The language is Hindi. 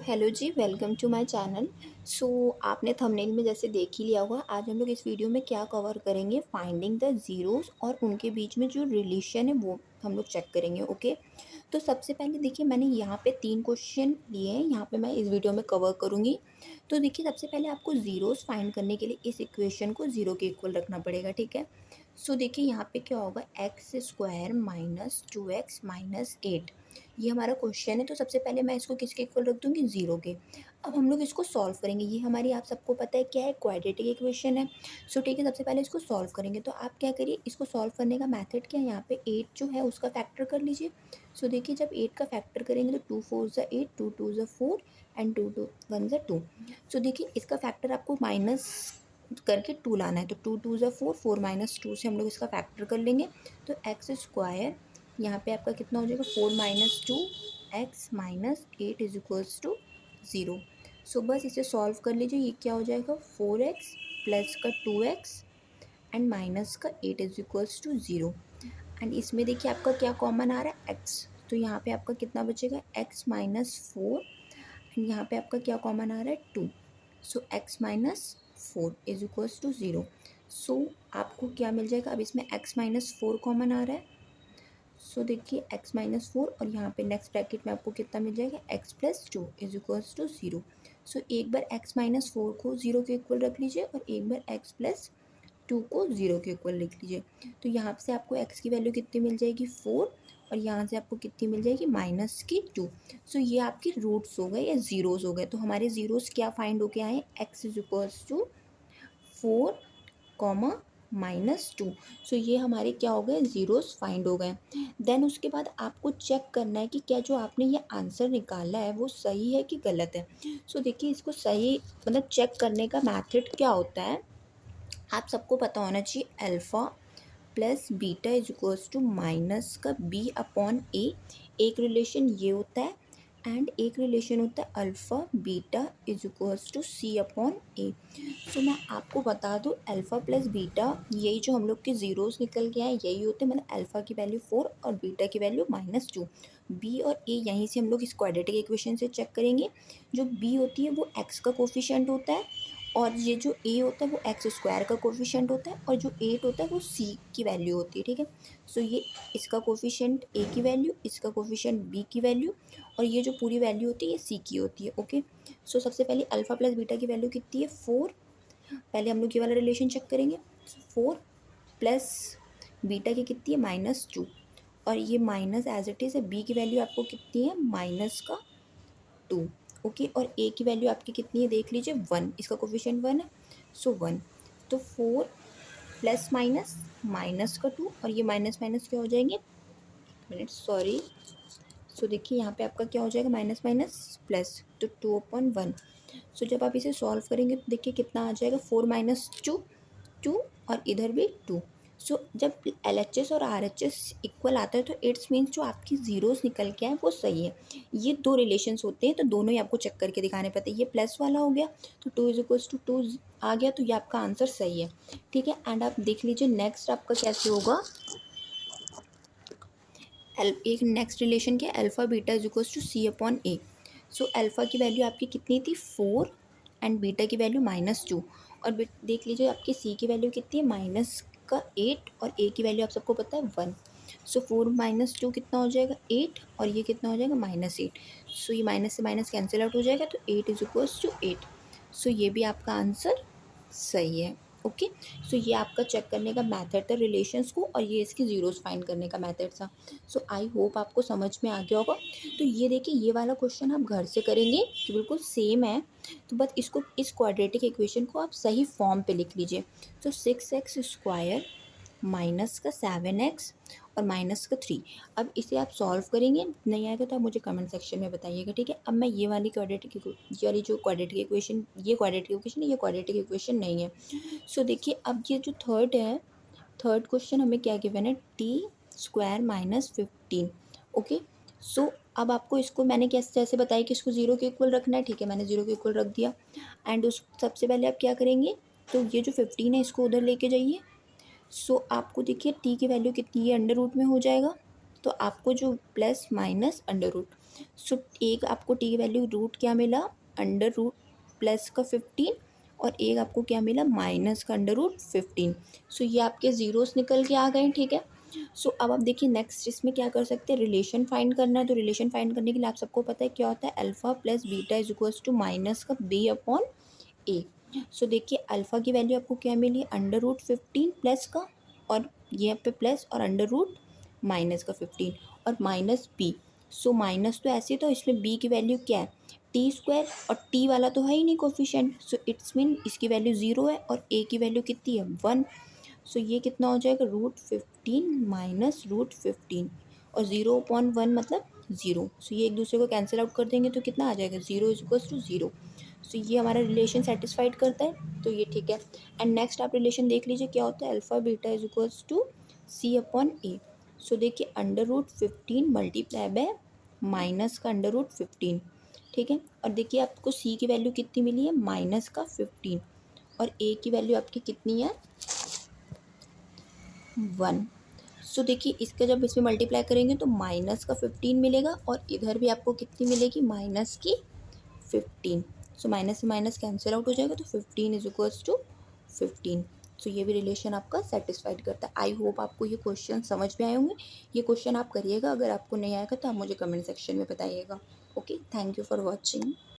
हेलो जी, वेलकम टू माय चैनल। आपने थंबनेल में जैसे देख ही लिया होगा, आज हम लोग इस वीडियो में क्या कवर करेंगे, फाइंडिंग द ज़ीरोज़ और उनके बीच में जो रिलेशन है वो हम लोग चेक करेंगे। ओके, तो सबसे पहले देखिए मैंने यहाँ पे 3 क्वेश्चन लिए हैं, यहाँ पे मैं इस वीडियो में कवर करूँगी। तो देखिए सबसे पहले आपको ज़ीरोज़ फाइंड करने के लिए इस इक्वेशन को 0 के इक्वल रखना पड़ेगा, ठीक है। देखिए यहाँ पे क्या होगा, x square minus 2x minus 8, ये हमारा क्वेश्चन है। तो सबसे पहले मैं इसको किसके इक्वल रख दूँगी, 0 के। अब हम लोग इसको सॉल्व करेंगे, ये हमारी आप सबको पता है क्या है, क्वाड्रेटिक इक्वेशन है। ठीक है, सबसे पहले इसको सॉल्व करेंगे। तो आप क्या करिए, इसको सॉल्व करने का मेथड क्या है, यहाँ पे 8 जो है उसका फैक्टर कर लीजिए। देखिए जब 8 का फैक्टर करेंगे तो 2 4 ज़ा 8, 2 2 ज़ा 4 एंड 2 2 1 ज़ा 2। देखिए इसका फैक्टर आपको माइनस करके 2 लाना है। तो 2 2 ज़ा 4, 4 माइनस 2 से हम लोग इसका फैक्टर कर लेंगे। तो एक्स स्क्वायर यहाँ पे आपका कितना हो जाएगा, 4 minus 2 x minus 8 is equals to 0। बस इसे सॉल्व कर लीजिए, ये क्या हो जाएगा, 4x प्लस का 2x एंड माइनस का 8 इज इक्वल्स टू 0। एंड इसमें देखिए आपका क्या कॉमन आ रहा है, x। तो यहाँ पे आपका कितना बचेगा, x माइनस 4 एंड यहाँ पे आपका क्या कॉमन आ रहा है, 2। x minus 4 is equals to 0। आपको क्या मिल जाएगा, अब इसमें x माइनस 4 कॉमन आ रहा है। देखिए x माइनस 4 और यहाँ पे नेक्स्ट ब्रैकेट में आपको कितना मिल जाएगा, x plus 2 is equals to 0। एक बार x माइनस 4 को 0 के इक्वल रख लीजिए और एक बार x प्लस 2 को 0 के इक्वल लिख लीजिए। तो यहाँ से आपको x की वैल्यू कितनी मिल जाएगी, 4, और यहाँ से आपको कितनी मिल जाएगी, माइनस की 2। ये आपके रूट्स हो गए या ज़ीरोज़ हो गए। तो हमारे ज़ीरोज़ क्या फाइंड होके आए, x is equals to 4 comma minus 2। ये हमारे क्या हो गए, ज़ीरोज़ फाइंड हो गए। देन उसके बाद आपको चेक करना है कि क्या जो आपने ये आंसर निकाला है वो सही है कि गलत है। देखिए इसको सही मतलब चेक करने का मेथड क्या होता है, आप सबको पता होना चाहिए, alpha plus beta is equals to minus का बी अपॉन ए। एक रिलेशन ये होता है एंड एक रिलेशन होता है alpha beta is equals to C upon A. मैं आपको बता दूँ, अल्फ़ा प्लस बीटा यही जो हम लोग के ज़ीरोज़ निकल के आए यही होते हैं, मतलब अल्फ़ा की वैल्यू 4 और बीटा की वैल्यू माइनस 2। बी और ए यहीं से हम लोग इस क्वाड्रेटिक इक्वेशन से चेक करेंगे। जो बी होती है वो एक्स का कोफिशिएंट होता है और ये जो ए होता है वो एक्स स्क्वायर का कोफिशिएंट होता है और जो 8 होता है वो सी की वैल्यू होती है, ठीक है। ये इसका कोफिशिएंट ए की वैल्यू, इसका कोफिशिएंट बी की वैल्यू और ये जो पूरी वैल्यू होती है ये सी की होती है। ओके, सबसे पहले अल्फ़ा प्लस बीटा की वैल्यू कितनी है, 4। पहले हम लोग ये वाला रिलेशन चेक करेंगे, 4 प्लस बीटा की कितनी है, माइनस 2, और ये माइनस एज इट इज़ है। बी की वैल्यू आपको कितनी है, माइनस का 2। ओके, और ए की वैल्यू आपकी कितनी है, देख लीजिए, 1, इसका कोफिशिएंट 1 है। 1, तो 4 प्लस माइनस माइनस का 2 और ये माइनस माइनस क्या हो जाएंगे, एक मिनट सॉरी। देखिए यहाँ पे आपका क्या हो जाएगा, माइनस माइनस प्लस, तो 2/1। जब आप इसे सॉल्व करेंगे तो देखिए कितना आ जाएगा, 4 माइनस 2, 2 और इधर भी 2। जब एल एच एस और आर एच एस इक्वल आता है तो इट्स मीन्स जो आपकी ज़ीरोज़ निकल के आए वो सही है। ये दो रिलेशंस होते हैं तो दोनों ही आपको चेक करके दिखाने पड़ते हैं। ये प्लस वाला हो गया तो 2 इज इक्वल्स टू 2 आ गया, तो ये आपका आंसर सही है, ठीक है। एंड आप देख लीजिए नेक्स्ट आपका कैसे होगा, एक नेक्स्ट रिलेशन क्या, alpha beta is equals to C upon A. Alpha की वैल्यू आपकी कितनी थी, 4 एंड बीटा की वैल्यू -2, और देख लीजिए आपकी सी की वैल्यू कितनी है, माइनस का 8 और ए की वैल्यू आप सबको पता है 1। 4 माइनस 2 कितना हो जाएगा, 8, और ये कितना हो जाएगा, -8। ये माइनस से माइनस कैंसिल आउट हो जाएगा तो 8 इज इक्वल्स टू 8। ये भी आपका आंसर सही है। ओके, ये आपका चेक करने का मेथड था रिलेशंस को, और ये इसकी ज़ीरोज़ फाइंड करने का मेथड था। आई होप आपको समझ में आ गया होगा। तो ये देखिए ये वाला क्वेश्चन आप घर से करेंगे कि बिल्कुल सेम है, तो बस इसको इस क्वाड्रेटिक इक्वेशन को आप सही फॉर्म पे लिख लीजिए। 6x स्क्वायर माइनस का 7x और माइनस का 3। अब इसे आप सॉल्व करेंगे, नहीं आएगा तो आप मुझे कमेंट सेक्शन में बताइएगा, ठीक है। अब मैं ये वाली ये वाली जो क्वाड्रेटिक इक्वेशन, ये क्वाड्रेटिक इक्वेशन है, ये क्वाड्रेटिक इक्वेशन नहीं है। देखिए अब ये जो थर्ड है, थर्ड क्वेश्चन हमें क्या गिवन है, टी स्क्वायर माइनस 15। ओके, अब आपको इसको मैंने कैसे जैसे बताया कि इसको 0 के इक्वल रखना है, ठीक है, मैंने 0 के इक्वल रख दिया। एंड उस सबसे पहले आप क्या करेंगे, तो ये जो 15 है इसको उधर लेके जाइए। आपको देखिए टी की वैल्यू कितनी है, अंडर रूट में हो जाएगा, तो आपको जो प्लस माइनस अंडर रूट, सो एक आपको टी की वैल्यू रूट क्या मिला, अंडर रूट प्लस का 15, और एक आपको क्या मिला, माइनस का अंडर रूट 15। सो ये आपके ज़ीरोस निकल के आ गए, ठीक है। सो अब आप देखिए नेक्स्ट इसमें क्या कर सकते हैं, रिलेशन फाइंड करना है। तो रिलेशन फाइंड करने के लिए आप सबको पता है क्या होता है, alpha plus beta is equals to minus का बी अपॉन ए। सो देखिए अल्फ़ा की वैल्यू आपको क्या मिली, अंडर रूट 15 प्लस का, और ये पे प्लस और अंडर रूट माइनस का 15 और माइनस बी। सो माइनस तो ऐसे, तो इसमें बी की वैल्यू क्या है, टी स्क्वायर, और टी वाला तो है ही नहीं कोफिशिएंट, सो इट्स मीन इसकी वैल्यू ज़ीरो है और ए की वैल्यू कितनी है, 1। सो ये कितना हो जाएगा, रूट 15 माइनस रूट 15, और ज़ीरो अपॉन 1 मतलब ज़ीरो। सो ये एक दूसरे को कैंसिल आउट कर देंगे तो कितना आ जाएगा, zero is equals to zero. So ये हमारा रिलेशन सेटिस्फाइड करता है, तो ये ठीक है। एंड नेक्स्ट आप रिलेशन देख लीजिए क्या होता है, alpha beta is equals to C upon A. So देखिए under root 15 multiply by minus का अंडर रूट 15, ठीक है। और देखिए आपको सी की वैल्यू कितनी मिली है, माइनस का 15, और ए की वैल्यू आपकी कितनी है, 1। सो देखिए इसका जब इसमें मल्टीप्लाई करेंगे तो माइनस का 15 मिलेगा, और इधर भी आपको कितनी मिलेगी, माइनस की 15। सो माइनस से माइनस कैंसिल आउट हो जाएगा, तो 15 इज इक्वल्स टू 15। सो ये भी रिलेशन आपका सेटिस्फाइड करता है। आई होप आपको ये क्वेश्चन समझ में आए होंगे। ये क्वेश्चन आप करिएगा, अगर आपको नहीं आएगा तो आप मुझे कमेंट सेक्शन में बताइएगा। Okay, thank you for watching.